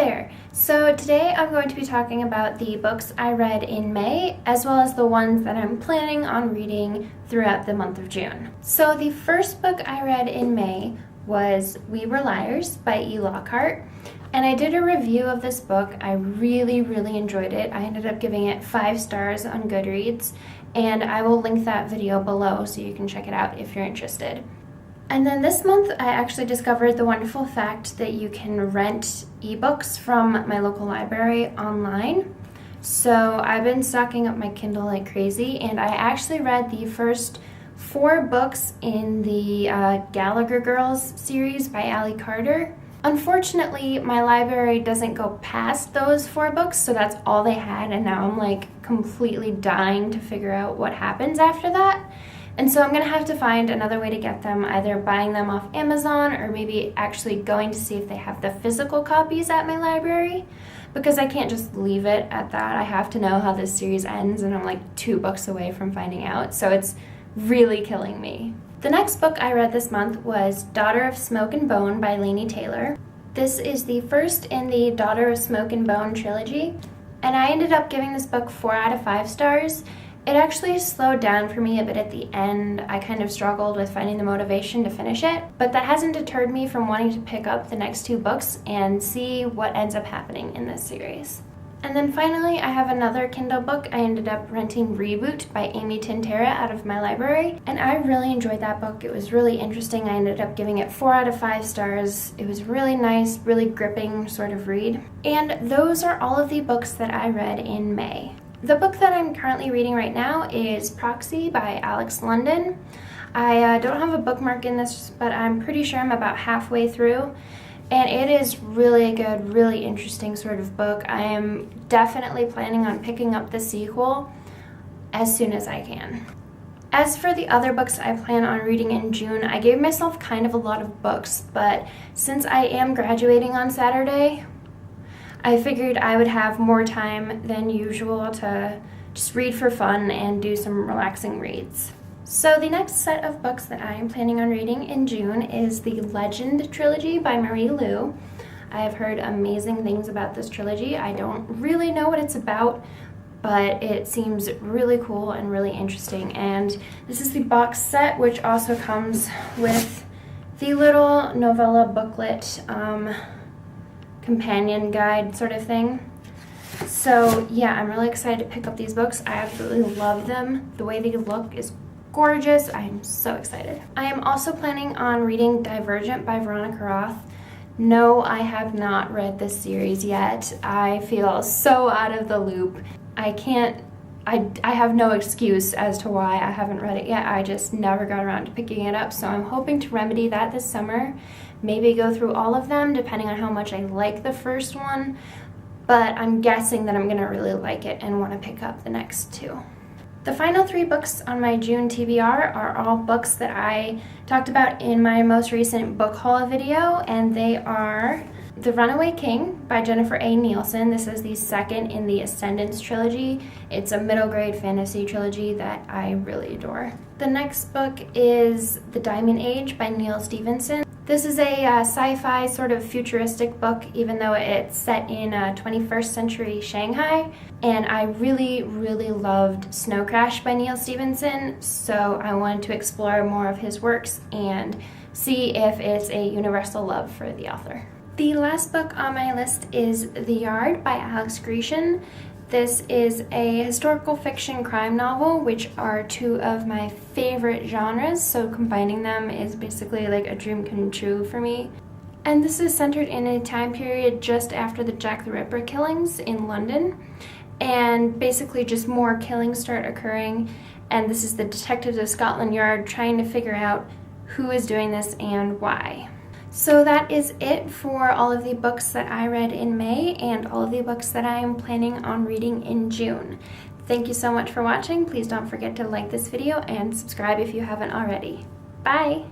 there! So today I'm going to be talking about the books I read in May, as well as the ones that I'm planning on reading throughout the month of June. So the first book I read in May was We Were Liars by E. Lockhart, and I did a review of this book. I really enjoyed it. I ended up giving it 5 stars on Goodreads, and I will link that video below so you can check it out if you're interested. And then this month, I actually discovered the wonderful fact that you can rent ebooks from my local library online. So I've been stocking up my Kindle like crazy, and I actually read the first 4 books in the Gallagher Girls series by Allie Carter. Unfortunately, my library doesn't go past those 4 books, so that's all they had, and now I'm like completely dying to figure out what happens after that. And so I'm going to have to find another way to get them, either buying them off Amazon or maybe actually going to see if they have the physical copies at my library, because I can't just leave it at that. I have to know how this series ends, and I'm like 2 books away from finding out, so it's really killing me. The next book I read this month was Daughter of Smoke and Bone by Laini Taylor. This is the first in the Daughter of Smoke and Bone trilogy, and I ended up giving this book 4 out of 5 stars. It actually slowed down for me a bit at the end. I kind of struggled with finding the motivation to finish it, but that hasn't deterred me from wanting to pick up the next 2 books and see what ends up happening in this series. And then finally, I have another Kindle book. I ended up renting Reboot by Amy Tintera out of my library, and I really enjoyed that book. It was really interesting. I ended up giving it 4 out of 5 stars. It was really nice, really gripping sort of read. And those are all of the books that I read in May. The book that I'm currently reading right now is Proxy by Alex London. I don't have a bookmark in this, but I'm pretty sure I'm about halfway through. And it is really good, really interesting sort of book. I am definitely planning on picking up the sequel as soon as I can. As for the other books I plan on reading in June, I gave myself kind of a lot of books, but since I am graduating on Saturday, I figured I would have more time than usual to just read for fun and do some relaxing reads. So the next set of books that I am planning on reading in June is the Legend trilogy by Marie Lu. I have heard amazing things about this trilogy. I don't really know what it's about, but it seems really cool and really interesting. And this is the box set, which also comes with the little novella booklet companion guide sort of thing. So yeah, I'm really excited to pick up these books. I absolutely love them. The way they look is gorgeous. I am so excited. I am also planning on reading Divergent by Veronica Roth. No, I have not read this series yet. I feel so out of the loop. I have no excuse as to why I haven't read it yet. I just never got around to picking it up, so I'm hoping to remedy that this summer. Maybe go through all of them, depending on how much I like the first one, but I'm guessing that I'm going to really like it and want to pick up the next 2. The final 3 books on my June TBR are all books that I talked about in my most recent book haul video, and they are The Runaway King by Jennifer A. Nielsen. This is the second in the Ascendance trilogy. It's a middle grade fantasy trilogy that I really adore. The next book is The Diamond Age by Neil Stephenson. This is a sci-fi sort of futuristic book, even though it's set in 21st century Shanghai. And I really loved Snow Crash by Neil Stephenson, so I wanted to explore more of his works and see if it's a universal love for the author. The last book on my list is The Yard by Alex Grecian. This is a historical fiction crime novel, which are 2 of my favorite genres, so combining them is basically like a dream come true for me. And this is centered in a time period just after the Jack the Ripper killings in London, and basically just more killings start occurring, and this is the detectives of Scotland Yard trying to figure out who is doing this and why. So that is it for all of the books that I read in May and all of the books that I am planning on reading in June. Thank you so much for watching. Please don't forget to like this video and subscribe if you haven't already. Bye!